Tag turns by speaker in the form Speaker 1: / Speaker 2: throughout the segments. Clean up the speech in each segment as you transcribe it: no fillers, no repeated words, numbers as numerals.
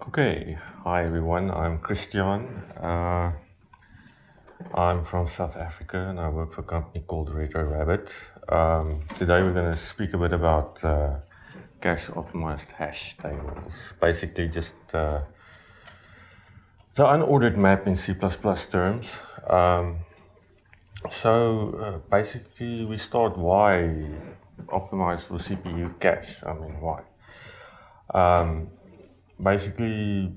Speaker 1: Okay, hi everyone, I'm Christiaan. I'm from South Africa and I work for a company called Retro Rabbit. Today we're going to speak a bit about cache optimized hash tables. Basically just the unordered map in C++ terms. Basically we start why optimize for CPU cache. I mean, why? Basically,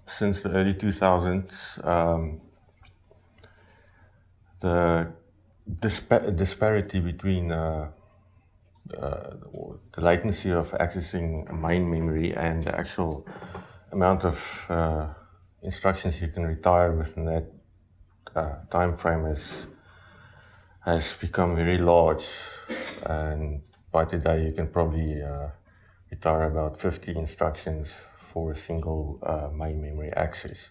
Speaker 1: since the early 2000s, the disparity between the latency of accessing main memory and the actual amount of instructions you can retire within that time frame has become very large. And by today, you can probably retire about 50 instructions for a single main memory access.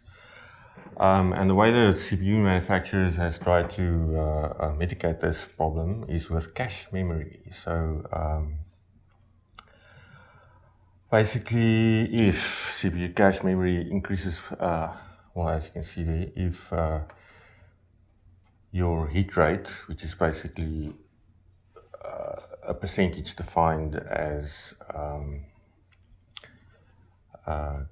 Speaker 1: And the way the CPU manufacturers has tried to mitigate this problem is with cache memory. So basically, if CPU cache memory increases, well, as you can see there, if your hit rate, which is basically a percentage defined as okay,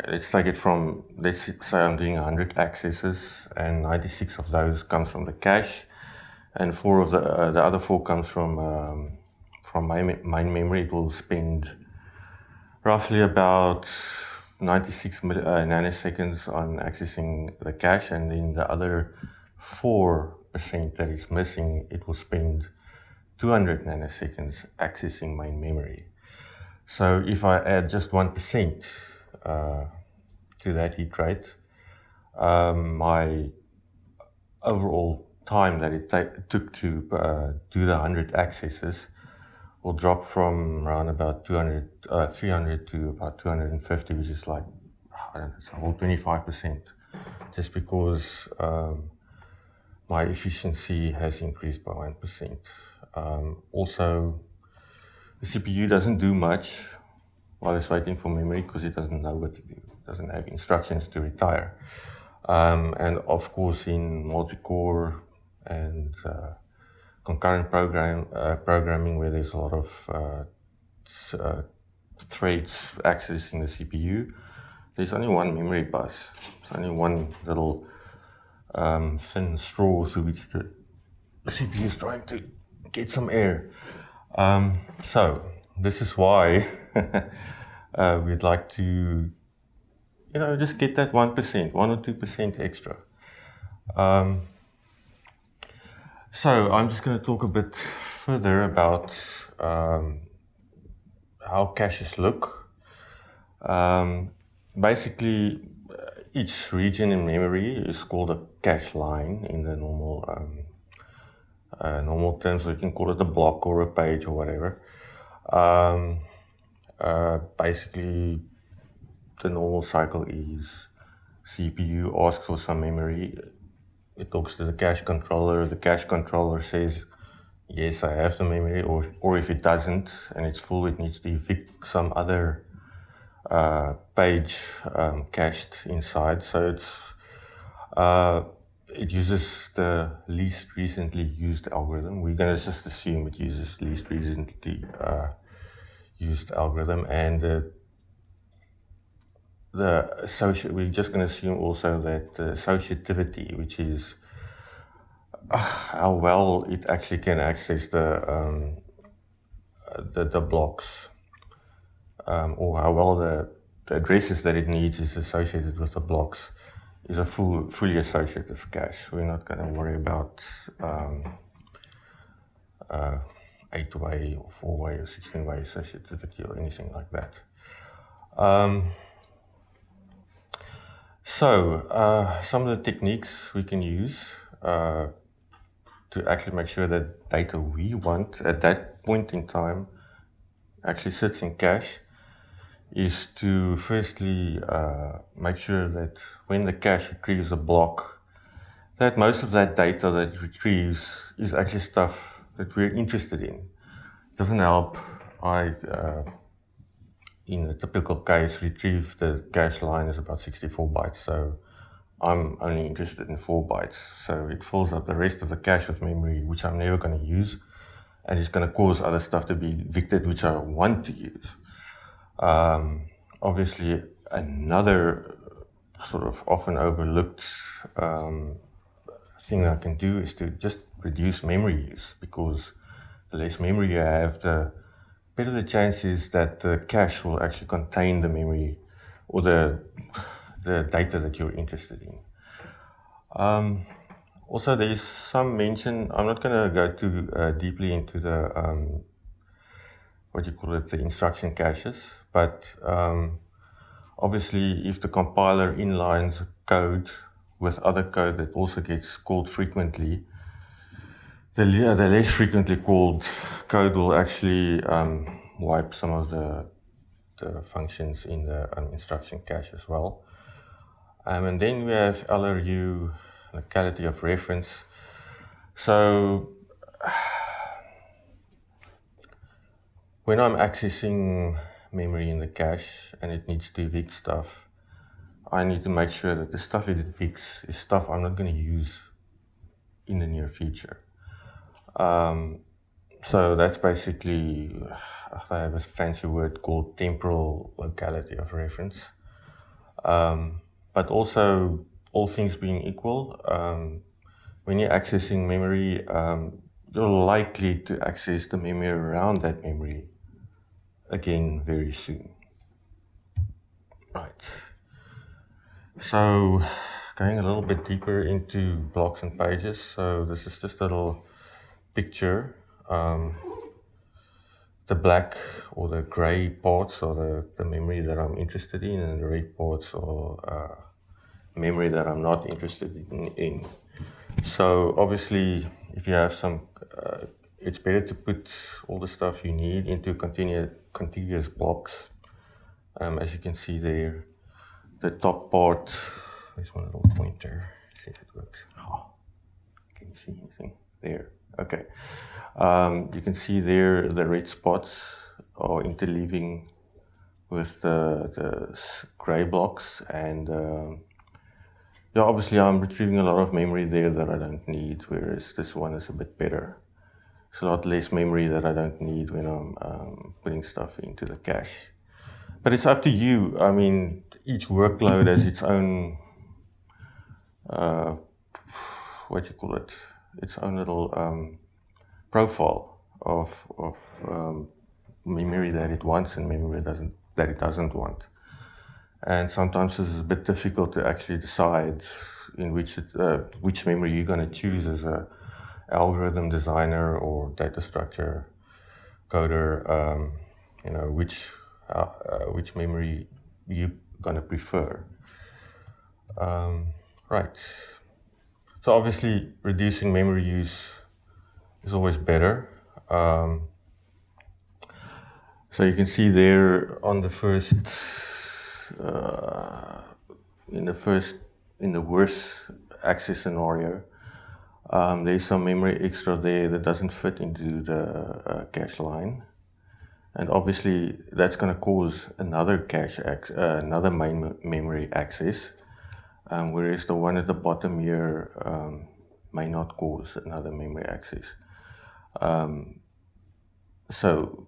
Speaker 1: let's take it from, let's say I'm doing 100 accesses and 96 of those comes from the cache and four of the other four comes from main memory. It will spend roughly about 96 nanoseconds on accessing the cache, and then the other 4% that is missing, it will spend 200 nanoseconds accessing main memory. So if I add just 1% to that hit rate, my overall time that it took to do the 100 accesses will drop from around about 300 to about 250, which is like, I don't know, it's a whole 25%, just because my efficiency has increased by 1%. Also, the CPU doesn't do much while it's waiting for memory because it doesn't know what to do. It doesn't have instructions to retire. And of course, in multi-core and concurrent programming, where there's a lot of threads accessing the CPU, there's only one memory bus. It's only one little thin straw through which the CPU is trying to get some air. So this is why we'd like to, just get that 1%, 1 or 2% extra. So I'm just going to talk a bit further about how caches look. Basically, each region in memory is called a cache line in the normal terms. So you can call it a block or a page or whatever. Basically, the normal cycle is CPU asks for some memory. It talks to the cache controller. The cache controller says, yes, I have the memory, or if it doesn't and it's full, it needs to evict some other page cached inside. So it uses the least recently used algorithm. We're going to just assume it uses least recently used algorithm, and we're just going to assume also that the associativity, which is how well it actually can access the blocks, or how well the addresses that it needs is associated with the blocks, is a fully associative cache. We're not going to worry about 8-way or 4-way or 16-way associativity or anything like that. Some of the techniques we can use to actually make sure that data we want at that point in time actually sits in cache is to firstly make sure that when the cache retrieves a block, that most of that data that it retrieves is actually stuff that we're interested in. It doesn't help in a typical case, retrieve the cache line is about 64 bytes. So I'm only interested in 4 bytes. So it fills up the rest of the cache with memory, which I'm never going to use. And it's going to cause other stuff to be evicted, which I want to use. Obviously, another sort of often overlooked thing I can do is to just reduce memory use, because the less memory you have, the better the chance is that the cache will actually contain the memory or the data that you're interested in. Also, there is some mention, I'm not going to go too deeply into the, the instruction caches, but obviously if the compiler inlines code with other code that also gets called frequently, the less frequently called code will actually wipe some of the functions in the instruction cache as well. And then we have LRU, locality of reference. So when I'm accessing memory in the cache and it needs to evict stuff, I need to make sure that the stuff it evicts is stuff I'm not going to use in the near future. So that's basically, I have a fancy word called temporal locality of reference. But also, all things being equal, when you're accessing memory, you're likely to access the memory around that memory again very soon. Right. So, going a little bit deeper into blocks and pages. So this is just a little picture. The black or the gray parts are the memory that I'm interested in, and the red parts are memory that I'm not interested in. So obviously, if you have some, it's better to put all the stuff you need into contiguous blocks. As you can see there, the top part, there's one little pointer, see if it works. Oh, can you see anything? There, okay. You can see there the red spots are interleaving with the gray blocks, and yeah, obviously I'm retrieving a lot of memory there that I don't need, whereas this one is a bit better. It's a lot less memory that I don't need when I'm putting stuff into the cache. But it's up to you. I mean, each workload has its own, its own little profile of memory that it wants and memory that it doesn't want. And sometimes it's a bit difficult to actually decide in which memory you're going to choose as a algorithm designer or data structure coder. Which memory you're going to prefer. Right. So obviously, reducing memory use is always better. So you can see there on the first, in the worst access scenario, there's some memory extra there that doesn't fit into the cache line. And obviously, that's going to cause another another main memory access, whereas the one at the bottom here may not cause another memory access. So,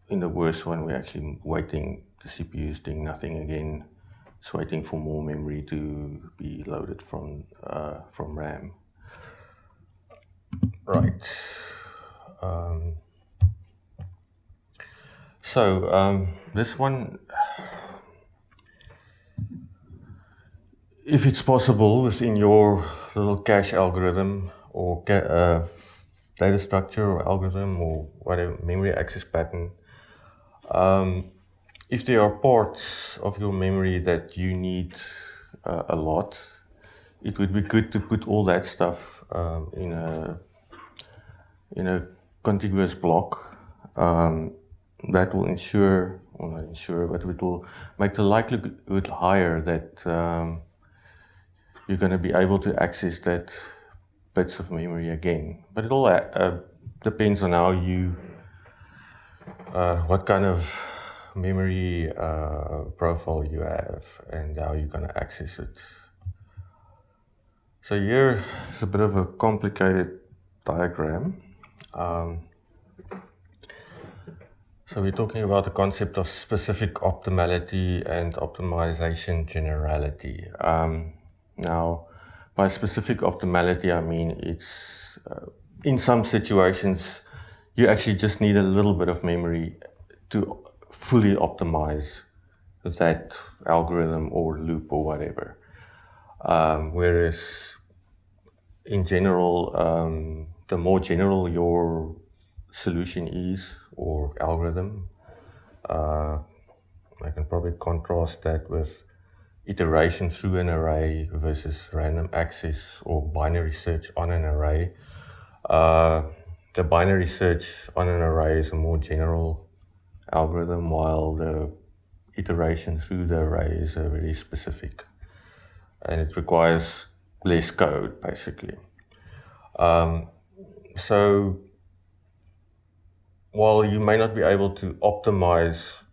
Speaker 1: in the worst one, we're actually waiting. The CPU is doing nothing again. It's waiting for more memory to be loaded from RAM. Right. So this one, if it's possible within your little cache algorithm or data structure or algorithm or whatever, memory access pattern, if there are parts of your memory that you need a lot, it would be good to put all that stuff in a contiguous block. That will ensure, or not ensure, but it will make the likelihood higher that you're going to be able to access that bits of memory again. But it all depends on how you, what kind of memory profile you have and how you're going to access it. So here is a bit of a complicated diagram. So we're talking about the concept of specific optimality and optimization generality. Now, by specific optimality, I mean it's in some situations you actually just need a little bit of memory to fully optimize that algorithm or loop or whatever. Whereas in general, the more general your solution is or algorithm, I can probably contrast that with iteration through an array versus random access or binary search on an array. The binary search on an array is a more general algorithm, while the iteration through the array is a very specific, and it requires less code, basically. So while you may not be able to optimize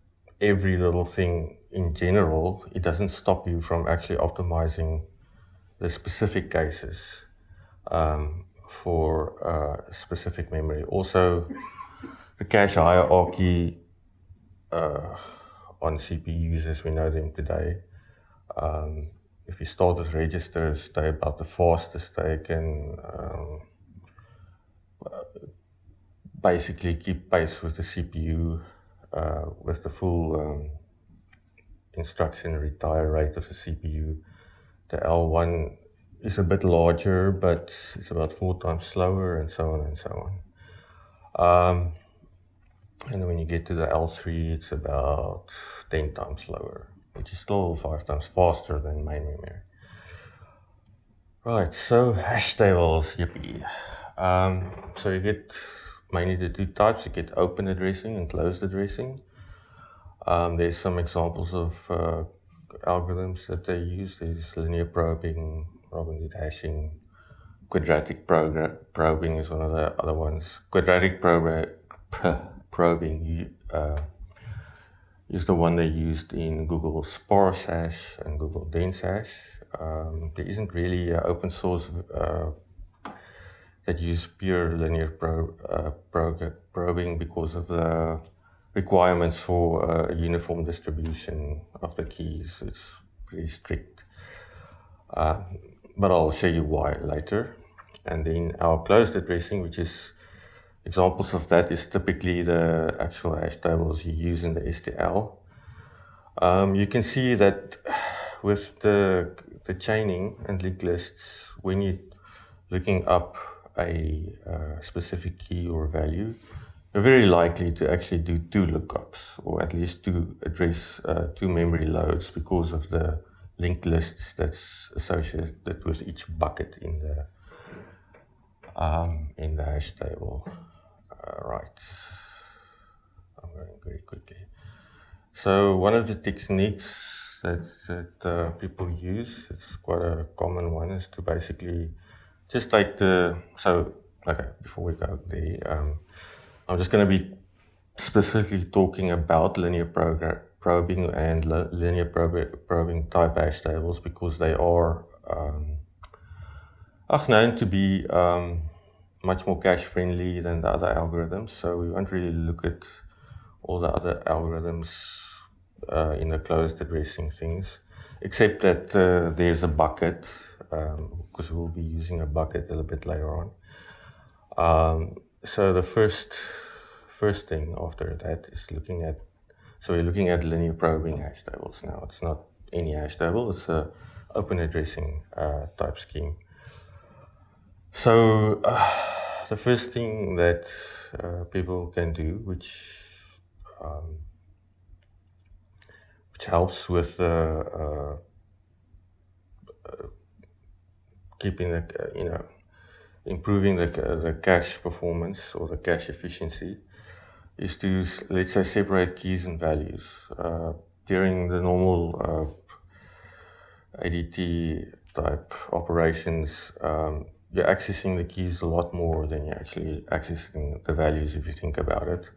Speaker 1: every little thing in general, it doesn't stop you from actually optimizing the specific cases for specific memory. Also, the cache hierarchy on CPUs as we know them today, if you start with registers, they're about the fastest they can basically keep pace with the CPU with the full instruction retire rate of the CPU. The L1 is a bit larger, but it's about 4 times slower, and so on and so on. And when you get to the L3, it's about 10 times slower, which is still 5 times faster than main memory. Right, so hash tables, yippee. So you get mainly the two types. You get open addressing and closed addressing. There's some examples of algorithms that they use. There's linear probing, Robin-Hood hashing. Quadratic probing is one of the other ones. Quadratic probing is the one they used in Google sparse hash and Google dense hash. There isn't really open source that use pure linear probing because of the requirements for a uniform distribution of the keys. It's pretty strict. But I'll show you why later. And then our closed addressing, which is examples of that, is typically the actual hash tables you use in the STL. You can see that with the chaining and linked lists, when you're looking up a specific key or value, you're very likely to actually do 2 lookups, or at least to address 2 memory loads because of the linked lists that's associated with each bucket in the hash table. Right, I'm going very quickly. So one of the techniques that people use, it's quite a common one, is to basically just take before we go there, I'm just going to be specifically talking about linear probing and linear probing type hash tables because they are known to be much more cache friendly than the other algorithms. So we won't really look at all the other algorithms in the closed addressing things, except that there's a bucket, because we'll be using a bucket a little bit later on. So the first thing after that is we're looking at linear probing hash tables now. It's not any hash table, it's a open addressing type scheme. So the first thing that people can do, which helps with keeping improving the cache performance or the cache efficiency, is to, let's say, separate keys and values. During the normal ADT type operations, you're accessing the keys a lot more than you're actually accessing the values, if you think about it.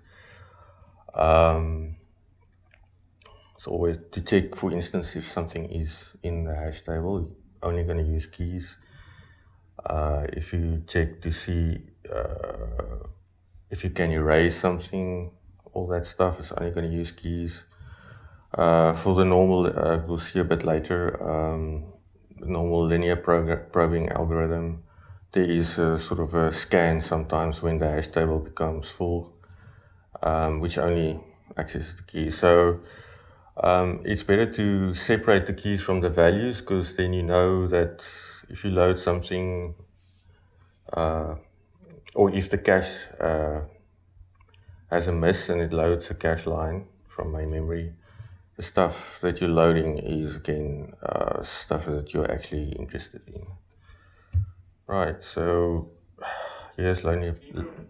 Speaker 1: it's always to check, for instance, if something is in the hash table, you're only going to use keys. If you check to see if you can erase something, all that stuff is only going to use keys. For the normal, we'll see a bit later, the normal linear probing algorithm, there is a sort of a scan sometimes when the hash table becomes full, which only accesses the keys. So it's better to separate the keys from the values, because then you know that if you load something, or if the cache has a miss and it loads a cache line from main memory, the stuff that you're loading is again stuff that you're actually interested in. Right, so here's linear.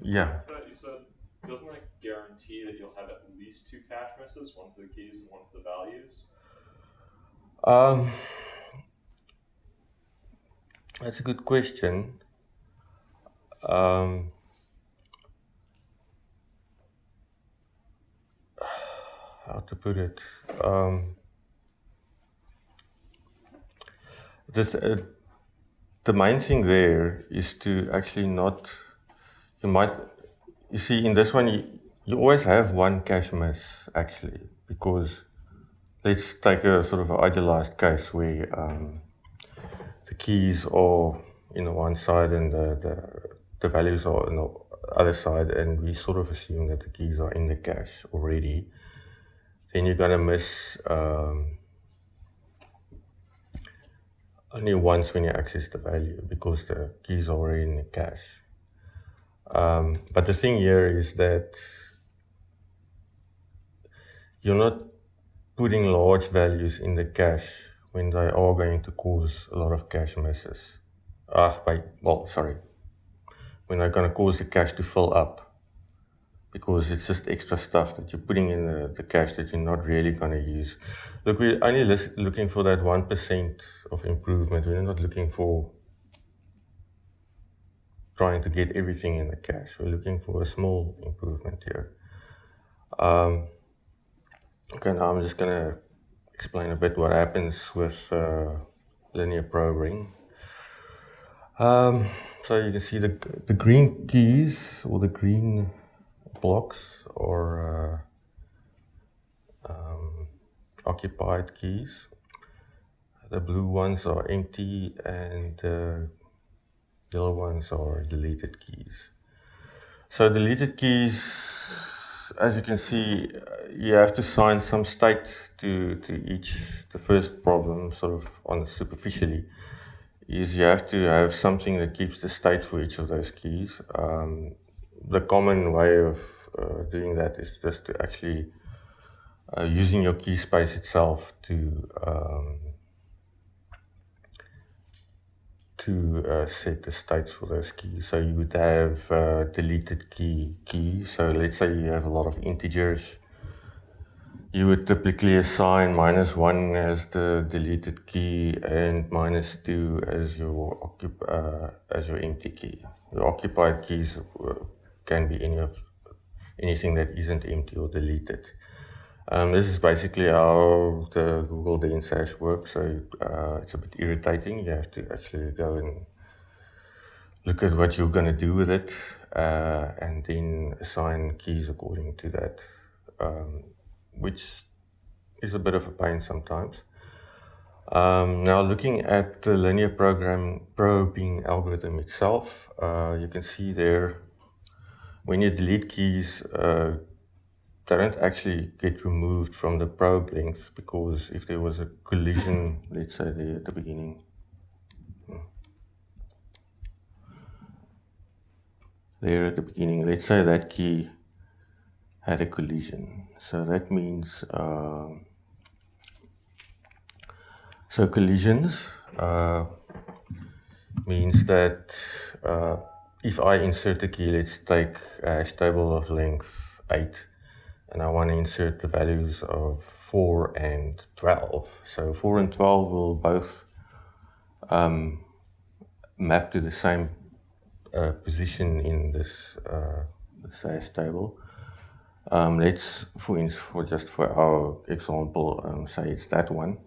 Speaker 1: Yeah.
Speaker 2: You said, doesn't that guarantee that you'll have at least two cache misses, one for the keys and one for the values?
Speaker 1: That's a good question. How to put it? The main thing there is to actually not. You see, in this one, you always have one cache miss actually, because let's take a sort of idealized case where the keys are in the one side and the values are on the other side, and we sort of assume that the keys are in the cache already. Then you're gonna miss only once when you access the value, because the keys are already in the cache. But the thing here is that you're not putting large values in the cache when they are going to cause a lot of cache misses. When they're going to cause the cache to fill up, because it's just extra stuff that you're putting in the cache that you're not really going to use. Look, we're only looking for that 1% of improvement. We're not looking for trying to get everything in the cache. We're looking for a small improvement here. Okay, now I'm just going to explain a bit what happens with linear probing. So you can see the green keys, or the green blocks, are occupied keys. The blue ones are empty, and the yellow ones are deleted keys. So deleted keys, as you can see, you have to assign some state to each. The first problem, sort of on superficially, is you have to have something that keeps the state for each of those keys. The common way of doing that is just to actually using your key space itself to set the states for those keys. So you would have deleted key. So let's say you have a lot of integers. You would typically assign -1 as the deleted key and -2 as your empty key. Your occupied keys can be anything that isn't empty or deleted. This is basically how the Google Dens hash works. So it's a bit irritating. You have to actually go and look at what you're going to do with it, and then assign keys according to that, which is a bit of a pain sometimes. Now, looking at the linear probing algorithm itself, you can see there, when you delete keys, they don't actually get removed from the probe length, because if there was a collision, let's say there at the beginning, let's say that key had a collision. So that means, so collisions means that if I insert a key, let's take a hash table of length 8, and I want to insert the values of 4 and 12. So 4 and 12 will both map to the same position in this hash table. Let's, for our example, say it's that one.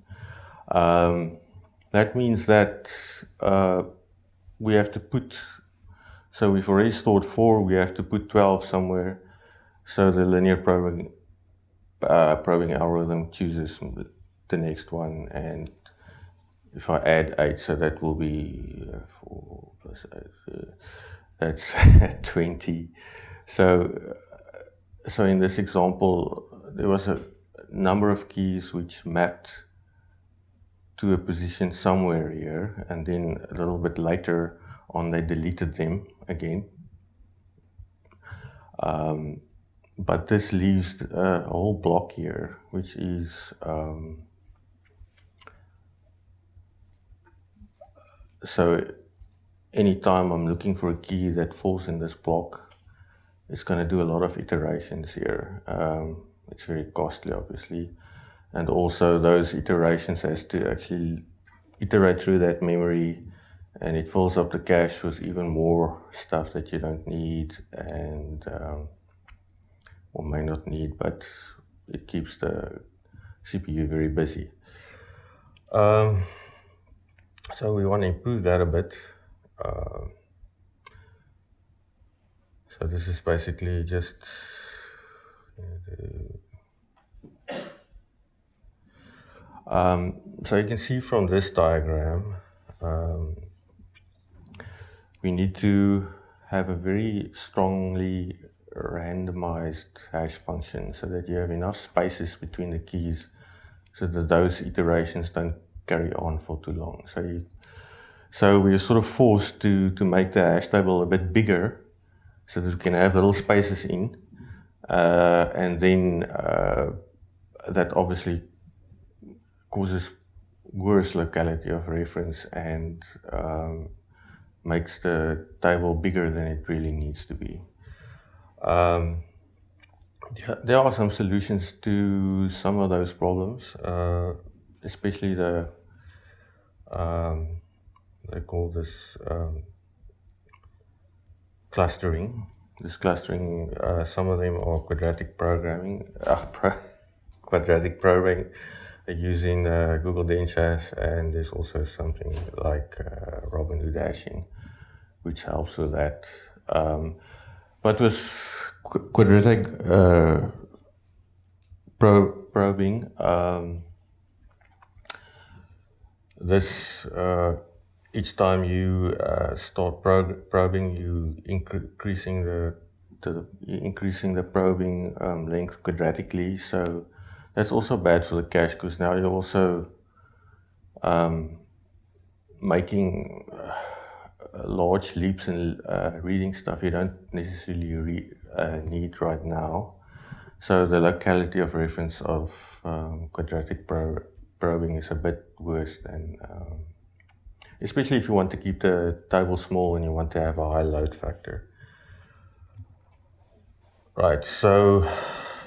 Speaker 1: That means that we have to put, so we've already stored 4, we have to put 12 somewhere, so the linear probing algorithm chooses the next one, and if I add 8, so that will be 4 plus 8, that's 20. So in this example, there was a number of keys which mapped to a position somewhere here, and then a little bit later on they deleted them again. But this leaves a whole block here, which is so anytime I'm looking for a key that falls in this block, it's going to do a lot of iterations here. It's very costly, obviously, and also those iterations has to actually iterate through that memory, and it fills up the cache with even more stuff that you don't need and or may not need, but it keeps the CPU very busy. So we want to improve that a bit. So this is basically just so you can see from this diagram, we need to have a very strongly randomized hash function so that you have enough spaces between the keys so that those iterations don't carry on for too long. So we're sort of forced to make the hash table a bit bigger so that we can have little spaces in, and then that obviously causes worse locality of reference and makes the table bigger than it really needs to be. There are some solutions to some of those problems, especially they call this clustering. This clustering, some of them are quadratic programming, quadratic probing using Google Denshash, and there's also something like Robin Hood hashing, which helps with that. But with quadratic probing, this each time you start probing, you increasing the probing length quadratically. So that's also bad for the cache, because now you're also making large leaps in reading stuff you don't necessarily need right now. So the locality of reference of quadratic probing is a bit worse than, especially if you want to keep the table small and you want to have a high load factor. Right, so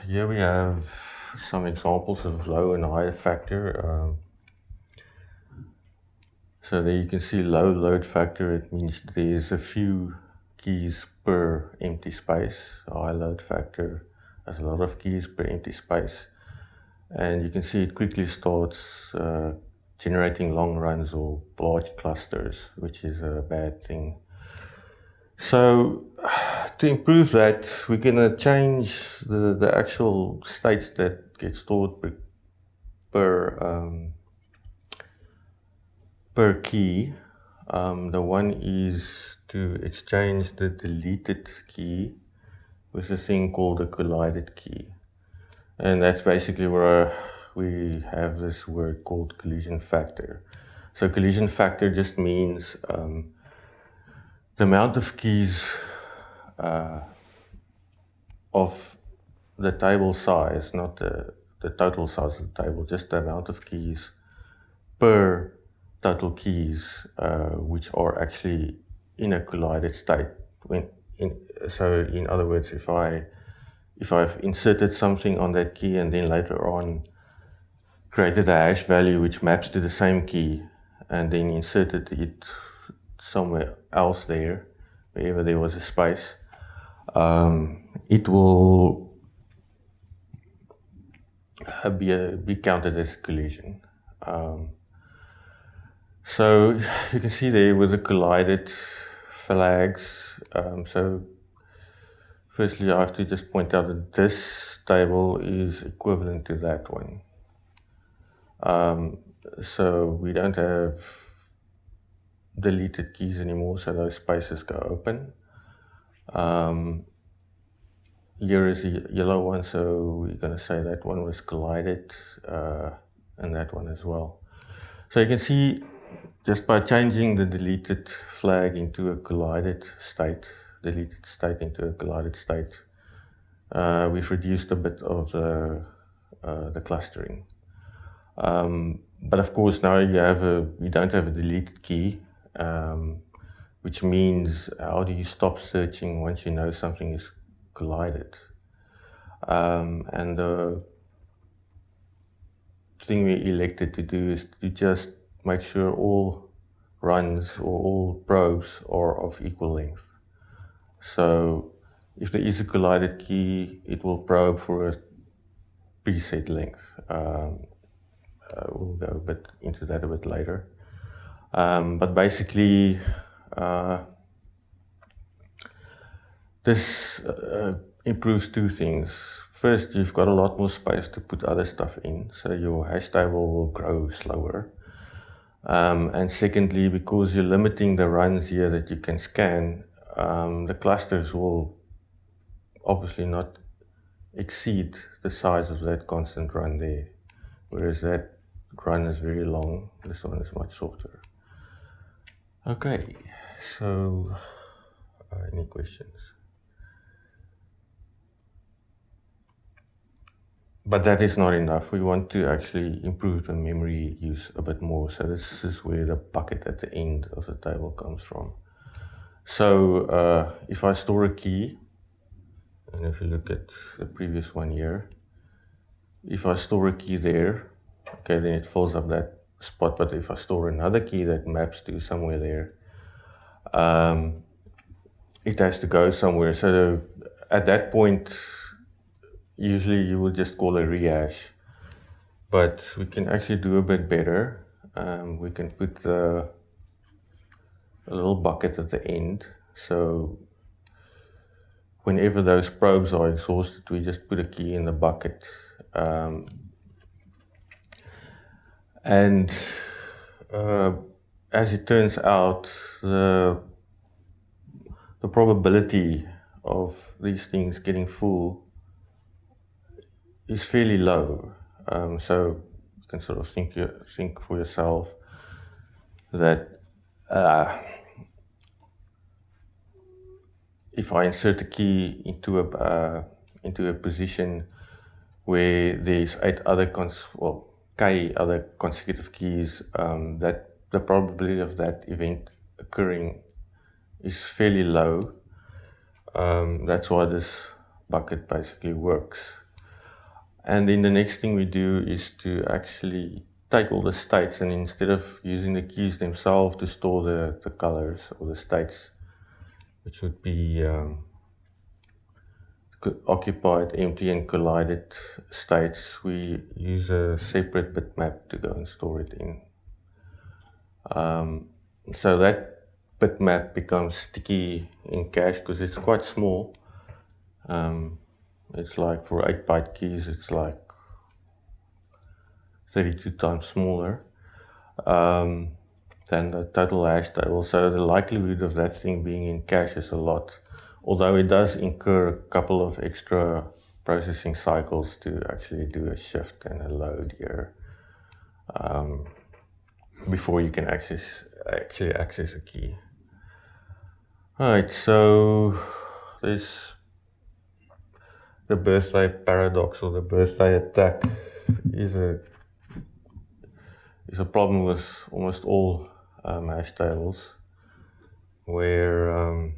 Speaker 1: here we have some examples of low and high factor. So there you can see low load factor. It means there's a few keys per empty space. High load factor has a lot of keys per empty space. And you can see it quickly starts generating long runs or large clusters, which is a bad thing. So to improve that, we're going to change the actual states that get stored per key. The one is to exchange the deleted key with a thing called a collided key. And that's basically where we have this word called collision factor. So collision factor just means the amount of keys of the table size, not the total size of the table, just the amount of keys per total keys which are actually in a collided state. So in other words, if I've inserted something on that key and then later on created a hash value which maps to the same key and then inserted it somewhere else there, wherever there was a space, it will be counted as a collision. So you can see there with the collided flags. So firstly, I have to just point out that this table is equivalent to that one. So we don't have deleted keys anymore, so those spaces go open. Here is a yellow one, so we're going to say that one was collided, and that one as well. So you can see just by changing the deleted flag into a collided state, deleted state into a collided state, we've reduced a bit of the clustering. But of course now you don't have a deleted key, which means how do you stop searching once you know something is collided? And the thing we elected to do is to just make sure all runs or all probes are of equal length. So if there is a collided key, it will probe for a preset length. We'll go a bit into that a bit later. But basically, this improves two things. First, you've got a lot more space to put other stuff in, so your hash table will grow slower. And secondly, because you're limiting the runs here that you can scan, the clusters will obviously not exceed the size of that constant run there, whereas that run is very long. This one is much shorter. Okay, so any questions? But that is not enough. We want to actually improve the memory use a bit more. So this is where the bucket at the end of the table comes from. So if I store a key, and if you look at the previous one here, if I store a key there, okay, then it fills up that spot. But if I store another key that maps to somewhere there, it has to go somewhere. So at that point, usually you would just call a rehash, but we can actually do a bit better. We can put a little bucket at the end. So whenever those probes are exhausted, we just put a key in the bucket. And as it turns out, the probability of these things getting full is fairly low. So you can sort of think for yourself that if I insert a key into a position where there's k other consecutive keys, that the probability of that event occurring is fairly low. That's why this bucket basically works. And then the next thing we do is to actually take all the states, and instead of using the keys themselves to store the colors or the states, which would be occupied, empty, and collided states, we use a separate bitmap to go and store it in. So that bitmap becomes sticky in cache because it's quite small. It's like for 8-byte keys, it's like 32 times smaller than the total hash table. So the likelihood of that thing being in cache is a lot, although it does incur a couple of extra processing cycles to actually do a shift and a load here before you can actually access a key. Alright, so there's the birthday paradox, or the birthday attack, is a problem with almost all hash tables, where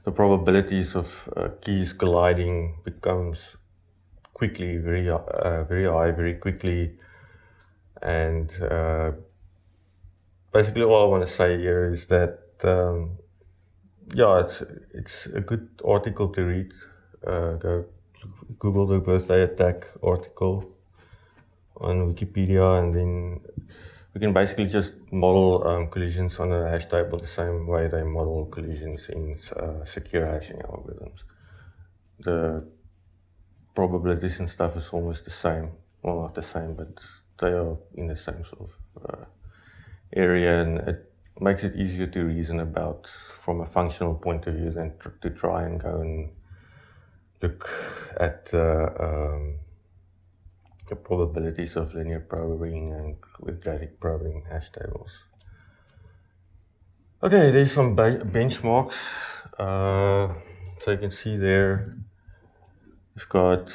Speaker 1: the probabilities of keys colliding becomes quickly very high, very quickly. And basically all I want to say here is that it's a good article to read. Go Google the birthday attack article on Wikipedia, and then we can basically just model collisions on a hash table the same way they model collisions in secure hashing algorithms. The probabilities and stuff is almost the same. Well, not the same, but they are in the same sort of area, and it makes it easier to reason about from a functional point of view than to try and go and look at the probabilities of linear probing and quadratic probing hash tables. Okay, there's some benchmarks. So you can see there, we've got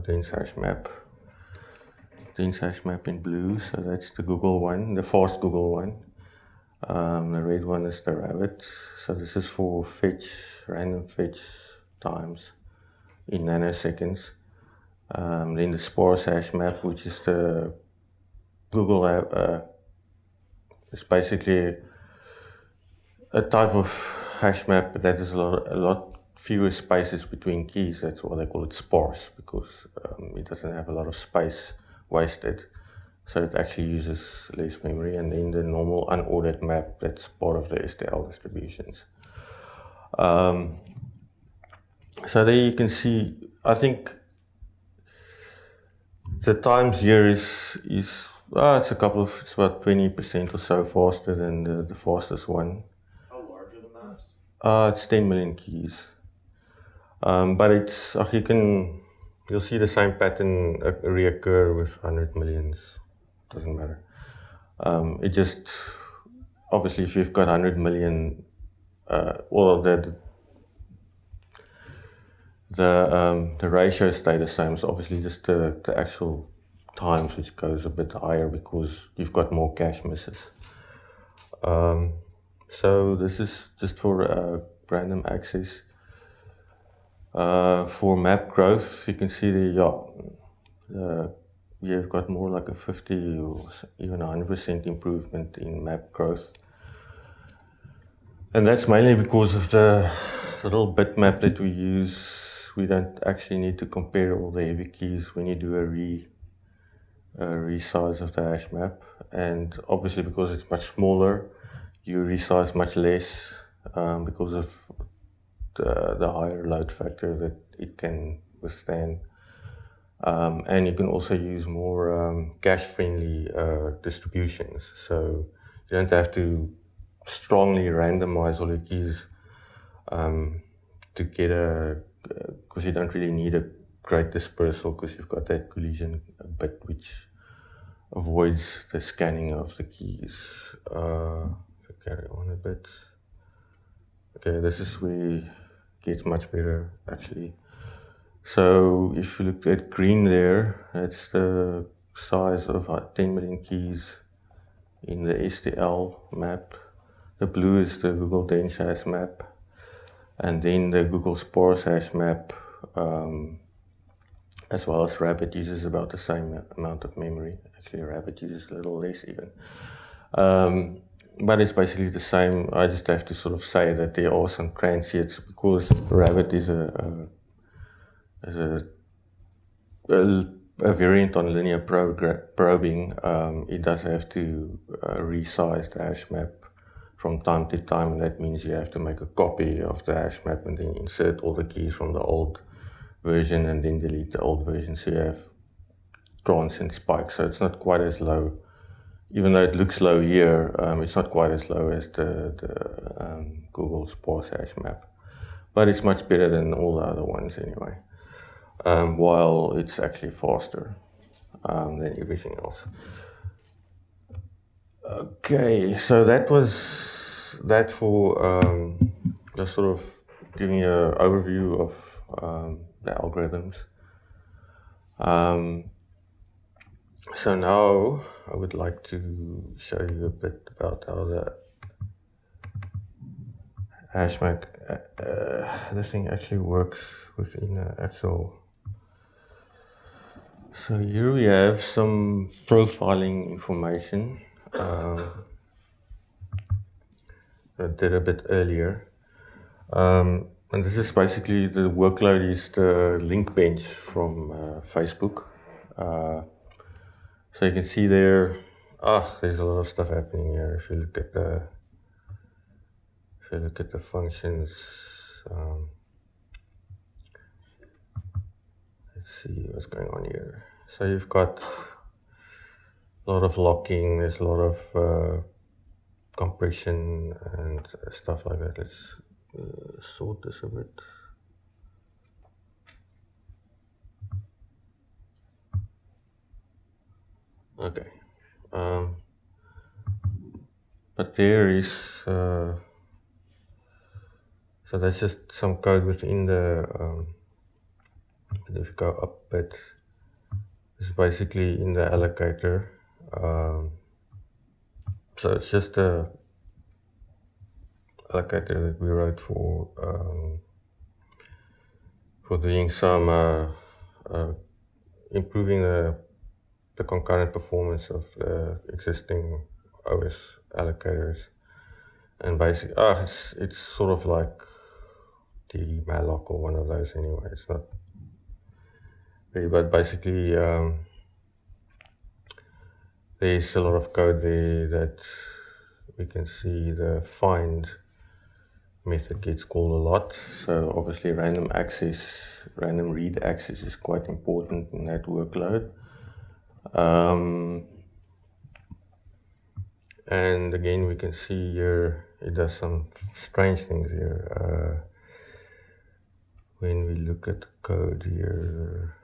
Speaker 1: dense hash map in blue, so that's the Google one, the fast Google one. The red one is the rabbit, so this is for random fetch times in nanoseconds. Then the sparse hash map, which is the Google app, it's basically a type of hash map that is a lot fewer spaces between keys. That's why they call it sparse, because it doesn't have a lot of space wasted, so it actually uses less memory. And then the normal unordered map, that's part of the STL distributions. So there you can see, I think the times here is it's about 20% or so faster than the fastest one.
Speaker 2: How large are the maps?
Speaker 1: It's 10 million keys. But it's, you'll see the same pattern reoccur with 100 millions. Doesn't matter. It just, obviously if you've got 100 million, all of the ratios stay the same. So obviously just the actual times which goes a bit higher because you've got more cache misses. So this is just for random access. For map growth, you can see you've got more like a 50 or even 100% improvement in map growth. And that's mainly because of the little bitmap that we use. We don't actually need to compare all the heavy keys when you do a resize of the hash map. And obviously because it's much smaller, you resize much less because of the higher load factor that it can withstand. And you can also use more cache-friendly distributions. So you don't have to strongly randomize all your keys to get because you don't really need a great dispersal because you've got that collision bit which avoids the scanning of the keys. Carry on a bit. Okay, this is where it gets much better actually. So if you look at green there, that's the size of 10 million keys in the STL map. The blue is the Google dense hash map. And then the Google sparse hash map, as well as Rabbit, uses about the same amount of memory. Actually, Rabbit uses a little less even. But it's basically the same. I just have to sort of say that there are some transients because Rabbit is a variant on linear probing. It does have to resize the hash map from time to time, and that means you have to make a copy of the hash map and then insert all the keys from the old version and then delete the old version, so you have transient spikes. So it's not quite as low, even though it looks low here. It's not quite as low as the Google sparse hash map, but it's much better than all the other ones anyway. While it's actually faster than everything else. Okay, so that was that for just sort of giving you an overview of the algorithms. So now I would like to show you a bit about how the hash map, the thing actually works within an actual. So here we have some profiling information. I did a bit earlier. And this is basically the workload is the link bench from Facebook. So you can see there, there's a lot of stuff happening here. If you look at the functions, let's see what's going on here. So you've got a lot of locking. There's a lot of compression and stuff like that. Let's sort this a bit. Okay. But there is, so that's just some code within the, if you go up a bit, it's basically in the allocator. So it's just a allocator that we wrote for doing some, improving the concurrent performance of the existing OS allocators. And basically, it's sort of like the malloc or one of those anyway. It's not really, but basically, there's a lot of code there that we can see. The find method gets called a lot. So obviously random read access is quite important in that workload. And again, we can see here, it does some strange things here. When we look at the code here,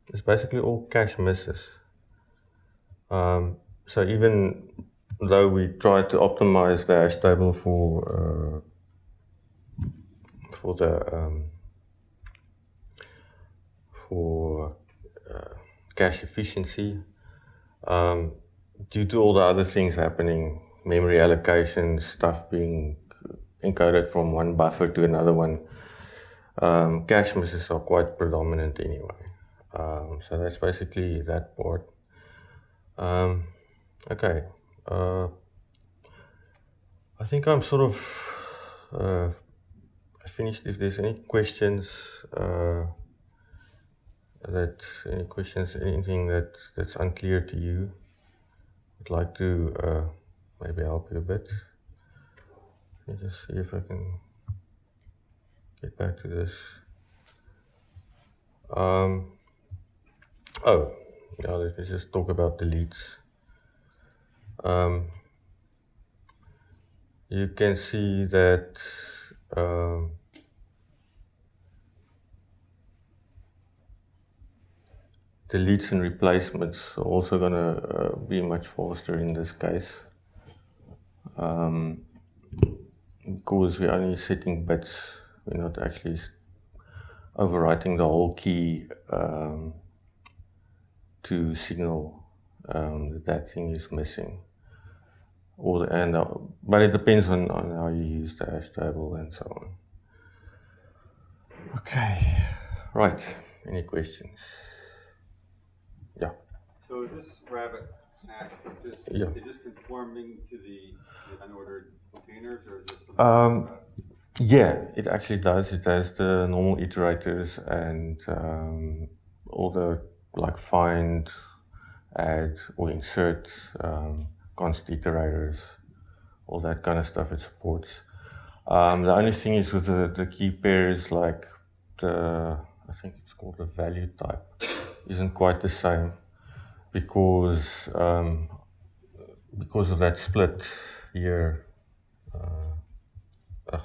Speaker 1: it's basically all cache misses. So even though we try to optimize the hash table for cache efficiency, due to all the other things happening, memory allocation, stuff being encoded from one buffer to another one, cache misses are quite predominant anyway. So that's basically that part. Okay. I think I'm sort of finished. If there's any questions, anything that's unclear to you, I'd like to maybe help you a bit. Let me just see if I can get back to this. Let me just talk about deletes. You can see that deletes and replacements are also going to be much faster in this case, because we're only setting bits. We're not actually overwriting the whole key to signal that thing is missing. But it depends on how you use the hash table and so on. Okay, right. Any questions? Yeah.
Speaker 3: So this rabbit hash, is this conforming to the unordered containers, or is this something
Speaker 1: Yeah, it actually does. It has the normal iterators and all the like find, add or insert, const iterators, all that kind of stuff it supports. The only thing is with the key pairs, like I think it's called the value type, isn't quite the same because of that split here.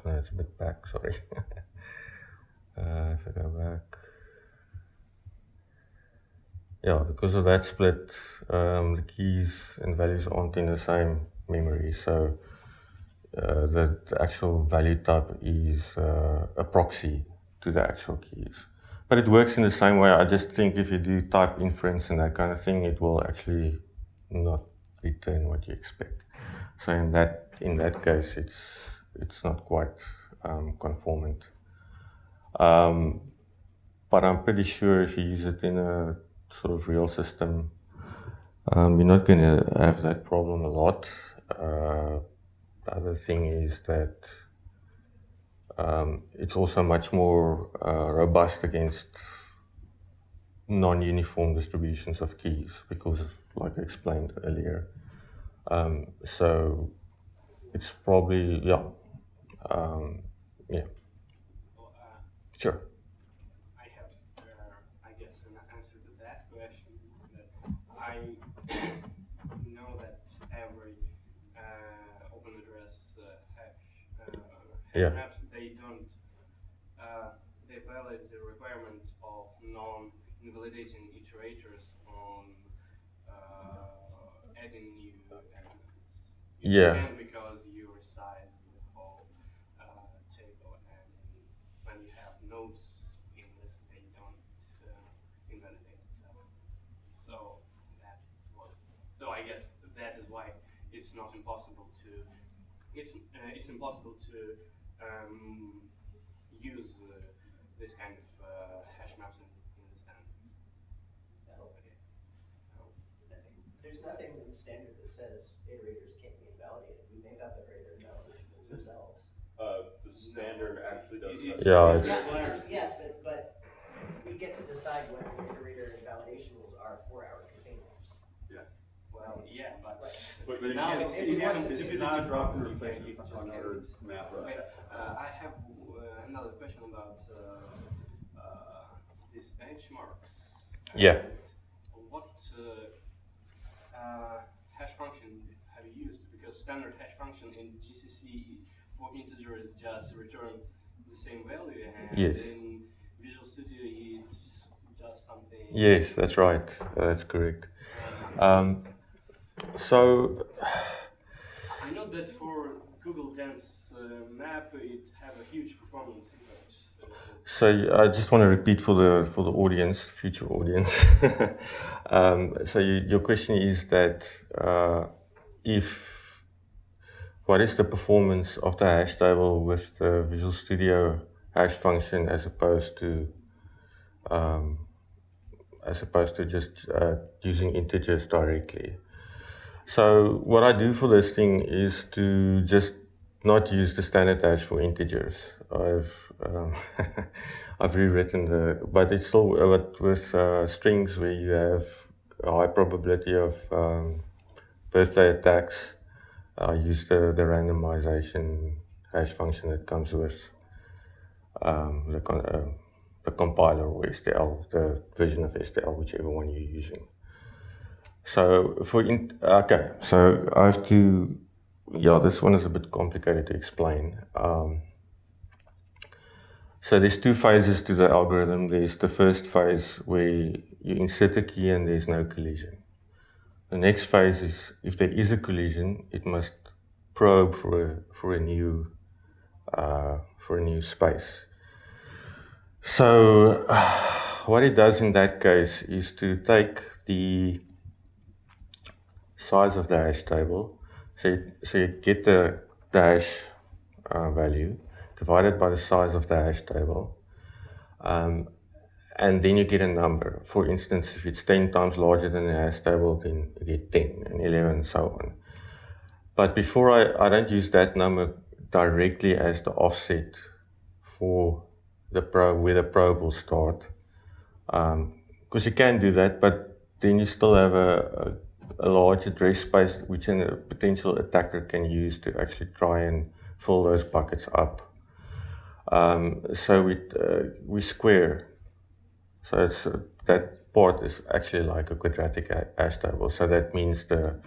Speaker 1: No, it's a bit back, sorry. If I go back. Yeah, because of that split, the keys and values aren't in the same memory, so the actual value type is a proxy to the actual keys. But it works in the same way. I just think if you do type inference and that kind of thing, it will actually not return what you expect. So in that case, it's not quite conformant. But I'm pretty sure if you use it in a sort of real system, you're not going to have that problem a lot. The other thing is that It's also much more robust against non-uniform distributions of keys because, like I explained earlier, so it's probably, yeah.
Speaker 4: Well,
Speaker 1: Sure.
Speaker 4: I have, I guess, an answer to that question. That I know that every open address hash
Speaker 1: Yeah.
Speaker 4: maps, they don't, they violate the requirement of non-invalidating iterators on adding new elements. You
Speaker 1: Yeah.
Speaker 4: can because you resize the whole table, and when you have nodes in this, they don't invalidate itself. So that was. So I guess that is why it's not impossible to. It's impossible to use this kind of hash maps in the standard. Okay.
Speaker 5: There's nothing in the standard that says iterators can't be invalidated. We make up iterator invalidations ourselves.
Speaker 2: The standard actually does.
Speaker 1: Yeah,
Speaker 5: Yes, but we get to decide what the iterator invalidation rules are for our containers.
Speaker 3: Yes.
Speaker 4: Well, yeah, but
Speaker 3: But
Speaker 4: now
Speaker 3: it's, it's not a drop-in replacement for another map.
Speaker 4: okay, I have another question about these benchmarks.
Speaker 1: Yeah.
Speaker 4: What hash function have you used? Because standard hash function in GCC for integers just return the same value, and
Speaker 1: Yes.
Speaker 4: in Visual Studio it does something.
Speaker 1: Yes, that's right. That's correct. So,
Speaker 4: I know that for Google Dense map it have a huge performance impact.
Speaker 1: so I just want to repeat for the audience, future audience. So your question is that what is the performance of the hash table with the Visual Studio hash function as opposed to just using integers directly? So what I do for this thing is to just not use the standard hash for integers. I've rewritten but it's still with strings where you have a high probability of birthday attacks. I use the randomization hash function that comes with the compiler or STL, the version of STL, whichever one you're using. So so I have to. Yeah, this one is a bit complicated to explain. So there's two phases to the algorithm. There's the first phase where you insert a key and there's no collision. The next phase is if there is a collision, it must probe for a new space. So what it does in that case is to take the size of the hash table. So you get the hash value divided by the size of the hash table, and then you get a number. For instance, if it's 10 times larger than the hash table, then you get 10 and 11 and so on. But before I don't use that number directly as the offset for the probe, where the probe will start, because you can do that, but then you still have a large address space which a potential attacker can use to actually try and fill those buckets up. So we square. So it's, that part is actually like a quadratic hash table. So that means the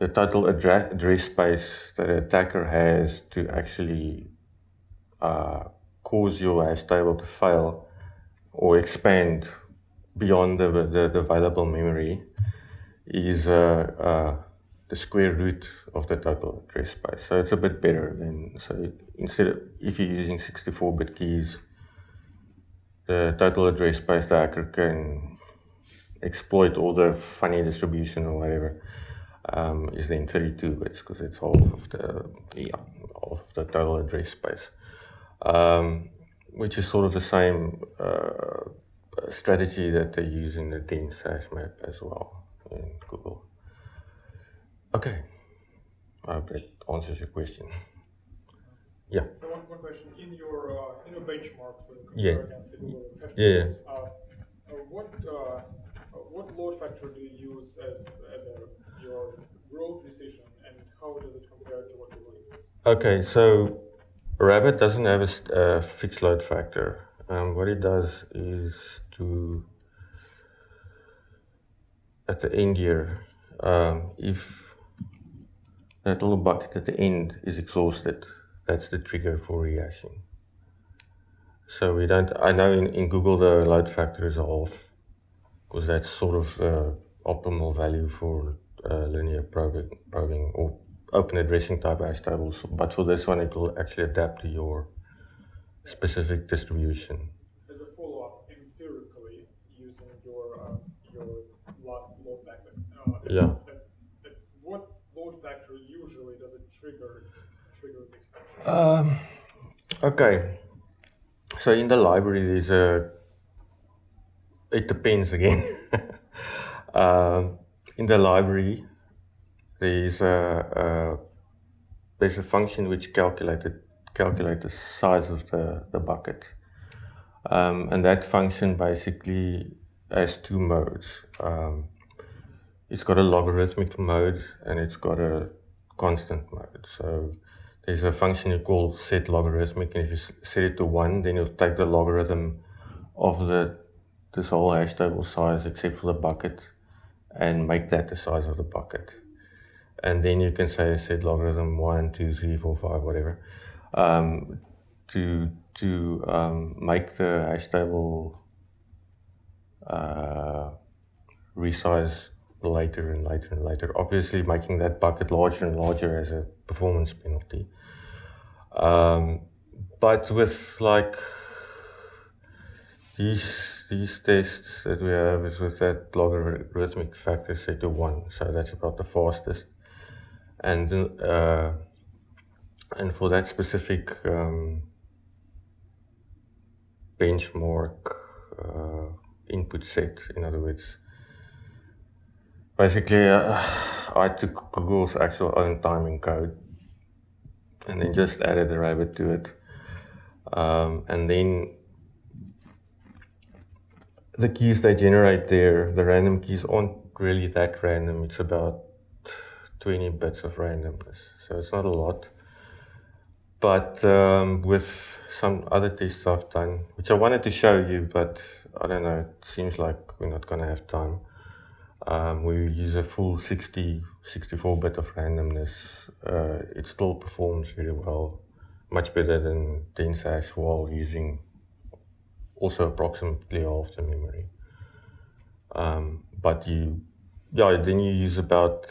Speaker 1: total address space that an attacker has to actually cause your hash table to fail or expand beyond the available memory is the square root of the total address space. So it's a bit better than, so instead of, if you're using 64-bit keys, the total address space the hacker can exploit all the funny distribution or whatever is then 32 bits because it's half of the total address space, which is sort of the same strategy that they use in the dense hash map as well in Google. Okay, I hope that answers your question. Yeah.
Speaker 2: So one
Speaker 6: question. In your benchmarks when you
Speaker 1: Yeah.
Speaker 6: compare against the Google hash
Speaker 1: Yeah.
Speaker 6: tables, what load factor do you use as your growth decision, and how does it compare to what Google uses?
Speaker 1: Okay, so Rabbit doesn't have a fixed load factor. What it does is at the end here, if that little bucket at the end is exhausted, that's the trigger for rehashing. So we don't, I know in Google the load factor is half, because that's sort of the optimal value for linear probing or open addressing type hash tables. But for this one, it will actually adapt to your specific distribution.
Speaker 6: As a follow-up, empirically, using your last load factor,
Speaker 1: Yeah.
Speaker 6: at what load factor usually does it trigger the expansion?
Speaker 1: Okay. So in the library, it depends again. In the library, there's a function which calculates the size of the bucket. And that function basically has two modes. It's got a logarithmic mode and it's got a constant mode. So there's a function you call set logarithmic, and if you set it to 1, then you'll take the logarithm of this whole hash table size except for the bucket and make that the size of the bucket. And then you can say set logarithm 1, 2, 3, 4, 5, whatever, to make the hash table resize later and later and later. Obviously, making that bucket larger and larger as a performance penalty. But with like these tests that we have is with that logarithmic factor set to 1, so that's about the fastest. And for that specific benchmark input set, in other words, basically I took Google's actual own timing code and then just added a rabbit to it, and then the keys they generate there, the random keys, aren't really that random. It's about 20 bits of randomness, so it's not a lot. But with some other tests I've done, which I wanted to show you, but I don't know, it seems like we're not going to have time. We use a full 64-bit of randomness. It still performs very well, much better than dense hash, while using also approximately half the memory. But then you use about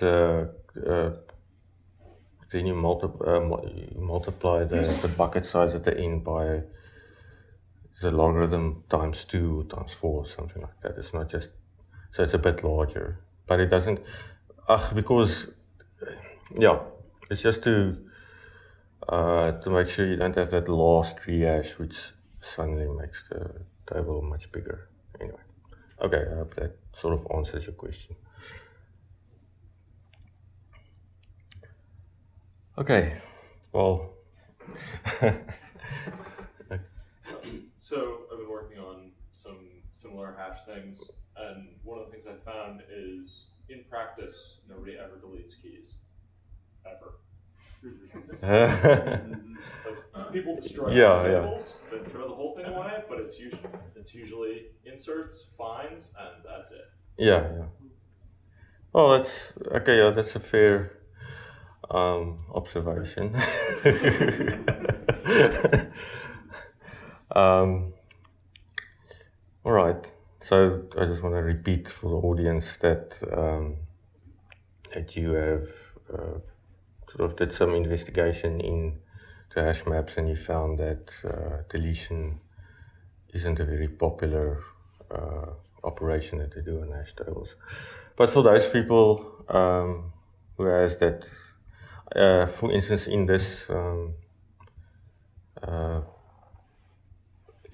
Speaker 1: then you multiply the bucket size at the end by the logarithm times 2 or times 4 or something like that. It's not just, so it's a bit larger, but it doesn't, because, it's just to make sure you don't have that last rehash which suddenly makes the table much bigger. Anyway, okay, I hope that sort of answers your question. Okay, well.
Speaker 2: So I've been working on some similar hash things, and one of the things I found is, in practice, nobody ever deletes keys, ever. Like, people destroy tables, they throw the whole thing away, but it's usually inserts, finds, and that's it.
Speaker 1: Yeah. Oh, that's okay. Yeah, that's a fair observation. All right. So I just want to repeat for the audience that you have sort of did some investigation into hash maps, and you found that deletion isn't a very popular operation that they do in hash tables. But for those people who has that, for instance, in this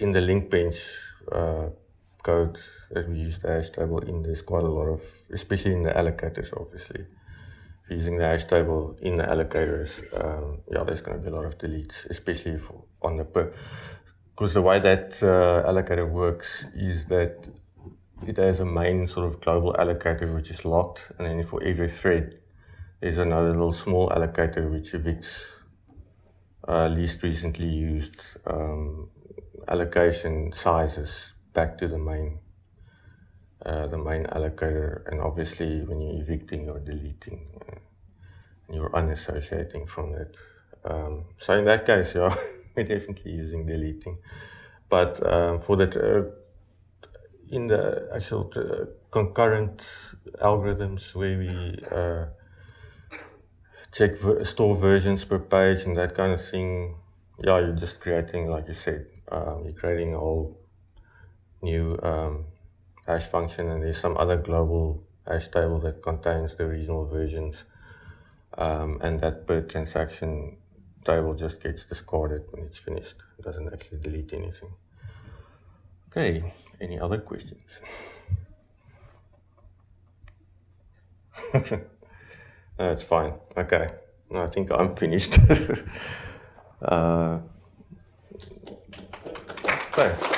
Speaker 1: in the link bench code that we use the hash table in, there's quite a lot of, especially in the allocators, obviously, using the hash table in the allocators, yeah, there's going to be a lot of deletes, especially on the because the way that allocator works is that it has a main sort of global allocator which is locked, and then for every thread there's another little small allocator which evicts least recently used allocation sizes back to the main allocator. And obviously when you're evicting, you're deleting, you're unassociating from that. So in that case, yeah, we're definitely using deleting. But for that, in the actual concurrent algorithms where we check store versions per page and that kind of thing, yeah, you're just creating, like you said, you're creating a whole new hash function, and there's some other global hash table that contains the regional versions, and that per transaction table just gets discarded when it's finished. It doesn't actually delete anything. Okay, any other questions? No, it's fine. Okay, no, I think I'm finished. Thanks.